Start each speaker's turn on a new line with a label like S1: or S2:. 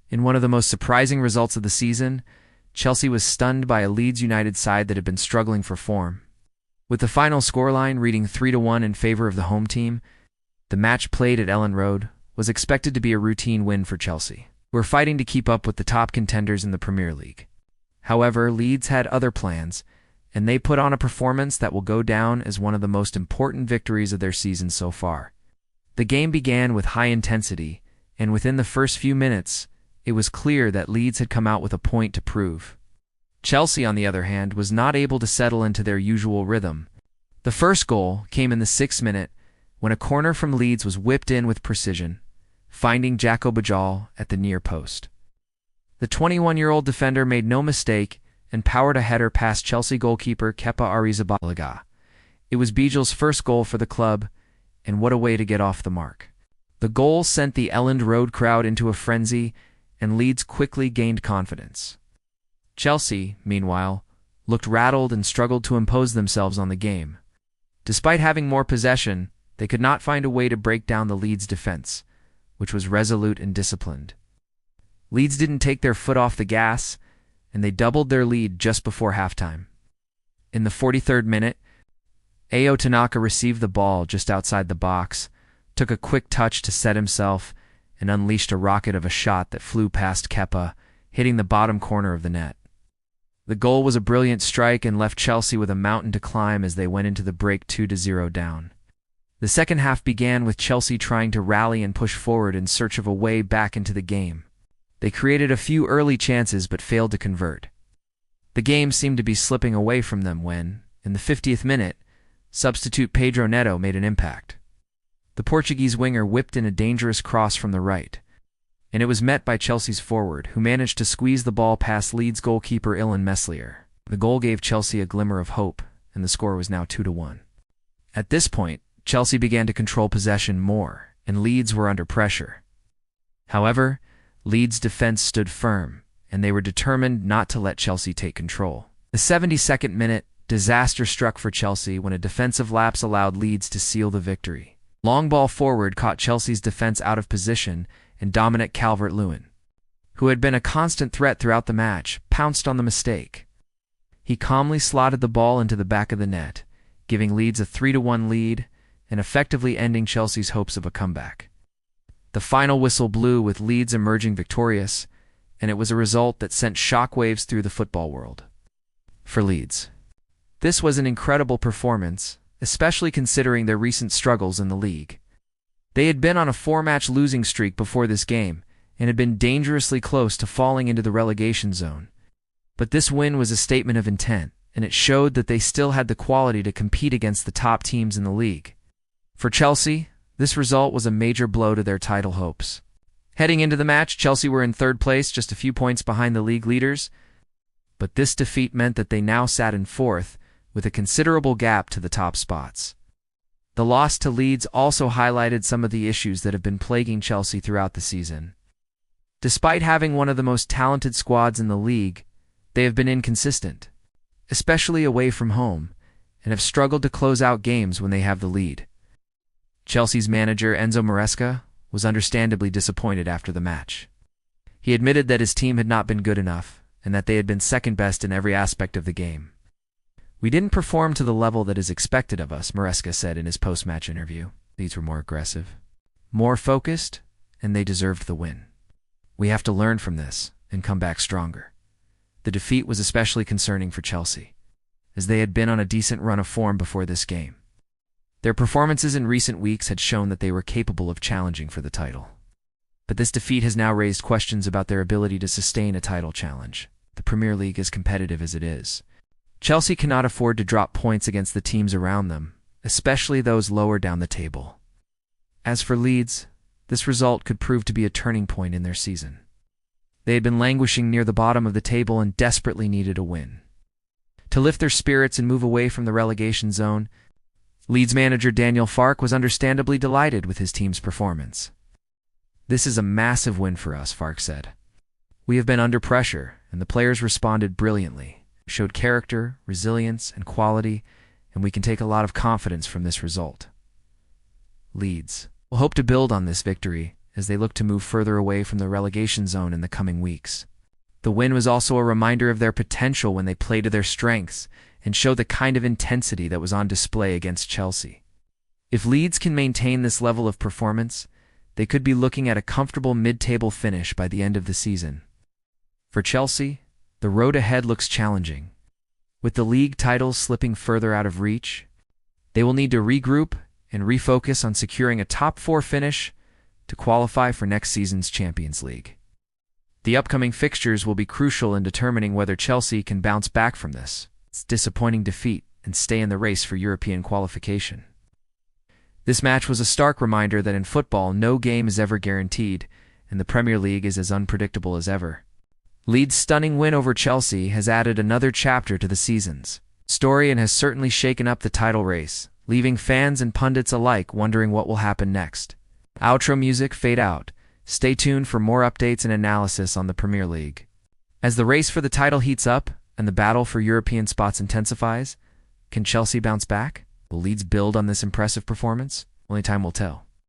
S1: In one of the most surprising results of the season, Chelsea was stunned by a Leeds United side that had been struggling for form. With the final scoreline reading 3-1 in favor of the home team, the match played at Elland Road was expected to be a routine win for Chelsea, who were fighting to keep up with the top contenders in the Premier League. However, Leeds had other plans, and they put on a performance that will go down as one of the most important victories of their season so far. The game began with high intensity, and within the first few minutes, it was clear that Leeds had come out with a point to prove. Chelsea, on the other hand, was not able to settle into their usual rhythm. The first goal came in the 6th minute, when a corner from Leeds was whipped in with precision, finding Jaka Bijol at the near post. The 21-year-old defender made no mistake and powered a header past Chelsea goalkeeper Kepa Arrizabalaga. It was Bijol's first goal for the club, and what a way to get off the mark. The goal sent the Elland Road crowd into a frenzy, and Leeds quickly gained confidence. Chelsea, meanwhile, looked rattled and struggled to impose themselves on the game. Despite having more possession, they could not find a way to break down the Leeds defense, which was resolute and disciplined. Leeds didn't take their foot off the gas, and they doubled their lead just before halftime. In the 43rd minute, Tanaka received the ball just outside the box, took a quick touch to set himself, and unleashed a rocket of a shot that flew past Kepa, hitting the bottom corner of the net. The goal was a brilliant strike and left Chelsea with a mountain to climb as they went into the break 2-0 down. The second half began with Chelsea trying to rally and push forward in search of a way back into the game. They created a few early chances but failed to convert. The game seemed to be slipping away from them when, in the 50th minute, substitute Pedro Neto made an impact. The Portuguese winger whipped in a dangerous cross from the right, and it was met by Chelsea's forward, who managed to squeeze the ball past Leeds goalkeeper Elland Road. The goal gave Chelsea a glimmer of hope, and the score was now 2-1. At this point, Chelsea began to control possession more, and Leeds were under pressure. However, Leeds' defense stood firm, and they were determined not to let Chelsea take control. The 72nd minute, disaster struck for Chelsea when a defensive lapse allowed Leeds to seal the victory. Long ball forward caught Chelsea's defense out of position, and Dominic Calvert-Lewin, who had been a constant threat throughout the match, pounced on the mistake. He calmly slotted the ball into the back of the net, giving Leeds a 3-1 lead and effectively ending Chelsea's hopes of a comeback. The final whistle blew with Leeds emerging victorious, and it was a result that sent shockwaves through the football world. For Leeds, this was an incredible performance, especially considering their recent struggles in the league. They had been on a 4-match losing streak before this game and had been dangerously close to falling into the relegation zone. But this win was a statement of intent, and it showed that they still had the quality to compete against the top teams in the league. For Chelsea, this result was a major blow to their title hopes. Heading into the match, Chelsea were in 3rd place, just a few points behind the league leaders, but this defeat meant that they now sat in 4th, with a considerable gap to the top spots. The loss to Leeds also highlighted some of the issues that have been plaguing Chelsea throughout the season. Despite having one of the most talented squads in the league, they have been inconsistent, especially away from home, and have struggled to close out games when they have the lead. Chelsea's manager Enzo Maresca was understandably disappointed after the match. He admitted that his team had not been good enough, and that they had been second best in every aspect of the game. "We didn't perform to the level that is expected of us," Maresca said in his post-match interview. "Leeds were more aggressive, more focused, and they deserved the win. We have to learn from this and come back stronger." The defeat was especially concerning for Chelsea, as they had been on a decent run of form before this game. Their performances in recent weeks had shown that they were capable of challenging for the title. But this defeat has now raised questions about their ability to sustain a title challenge. The Premier League is competitive as it is. Chelsea cannot afford to drop points against the teams around them, especially those lower down the table. As for Leeds, this result could prove to be a turning point in their season. They had been languishing near the bottom of the table and desperately needed a win. To lift their spirits and move away from the relegation zone, Leeds manager Daniel Farke was understandably delighted with his team's performance. "This is a massive win for us," Farke said. "We have been under pressure, and the players responded brilliantly, showed character, resilience, and quality, and we can take a lot of confidence from this result. Leeds will hope to build on this victory as they look to move further away from the relegation zone in the coming weeks. The win was also a reminder of their potential when they played to their strengths and showed the kind of intensity that was on display against Chelsea. If Leeds can maintain this level of performance, they could be looking at a comfortable mid-table finish by the end of the season. For Chelsea, the road ahead looks challenging. With the league titles slipping further out of reach, they will need to regroup and refocus on securing a top-4 finish to qualify for next season's Champions League. The upcoming fixtures will be crucial in determining whether Chelsea can bounce back from this disappointing defeat and stay in the race for European qualification. This match was a stark reminder that in football, no game is ever guaranteed, and the Premier League is as unpredictable as ever. Leeds' stunning win over Chelsea has added another chapter to the season's story and has certainly shaken up the title race, leaving fans and pundits alike wondering what will happen next. Outro music fade out. Stay tuned for more updates and analysis on the Premier League. As the race for the title heats up and the battle for European spots intensifies, can Chelsea bounce back? Will Leeds build on this impressive performance? Only time will tell.